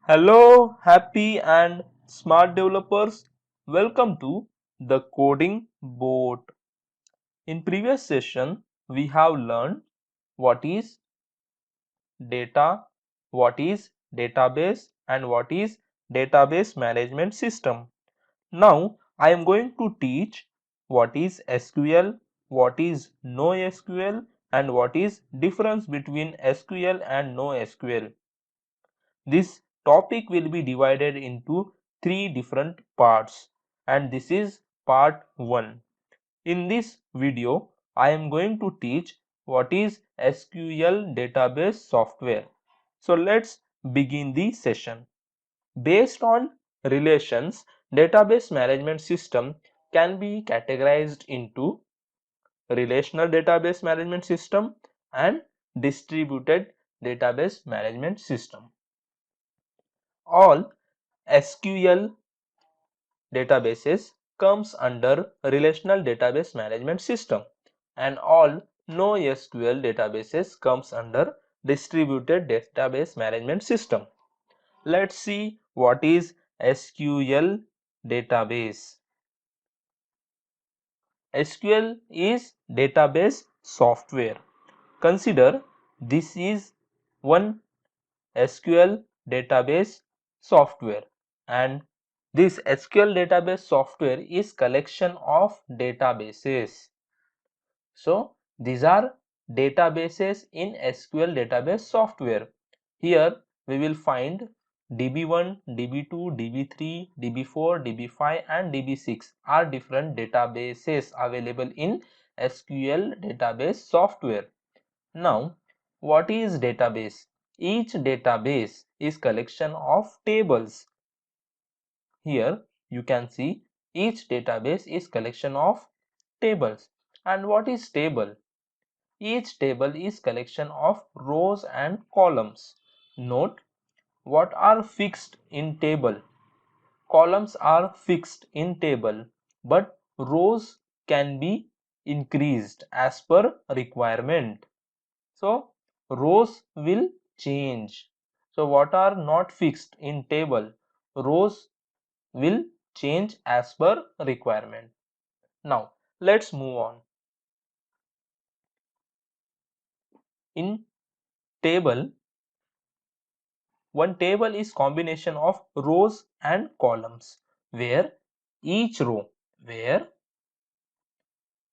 Hello, happy and smart developers. Welcome to the coding board. In previous session, we have learned what is data, what is database and what is database management system. Now, I am going to teach what is SQL, what is NoSQL and what is difference between SQL and NoSQL. This topic will be divided into three different parts and this is part 1. In this video, I am going to teach what is SQL database software. So let's begin the session. Based on relations, database management system can be categorized into relational database management system and distributed database management system. All SQL databases comes under relational database management system and all NoSQL databases comes under distributed database management system. Let's see what is SQL database. SQL is database software. Consider this is one SQL database software and this SQL database software is collection of databases. So these are databases in SQL database software. Here we will find DB1, DB2, DB3, DB4, DB5 and DB6 are different databases available in SQL database software. Now, what is database? Each database is collection of tables. Here you can see each database is collection of tables. And what is table? Each table is collection of rows and columns. Note what are fixed in table. Columns are fixed in table but rows can be increased as per requirement. So rows will change. So what are not fixed in table? Rows will change as per requirement. Now let's move on. In table, one table is combination of rows and columns where each row where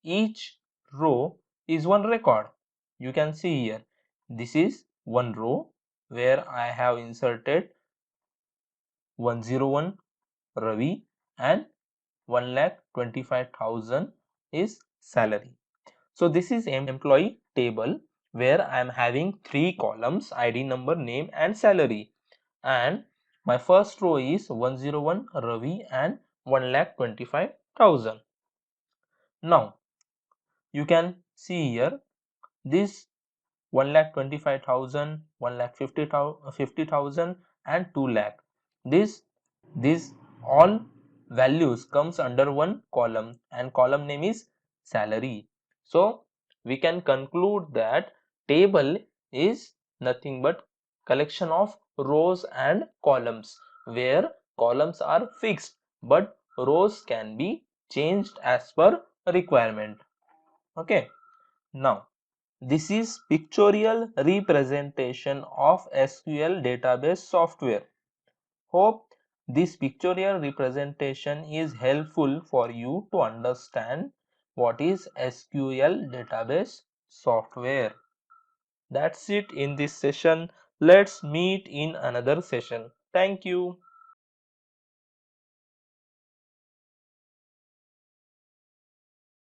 each row is one record. You can see here this is one row where I have inserted 101 Ravi and 1,25,000 is salary. So this is employee table where I am having three columns ID number name and salary and my first row is 101 Ravi and 1,25,000. Now you can see here this 1,25,000, 1,50,000 and 2 lakh. These all values comes under one column and column name is salary. So we can conclude that table is nothing but collection of rows and columns where columns are fixed but rows can be changed as per requirement. Okay. Now this is pictorial representation of SQL database software. Hope this pictorial representation is helpful for you to understand what is SQL database software. That's it in this session. Let's meet in another session. Thank you.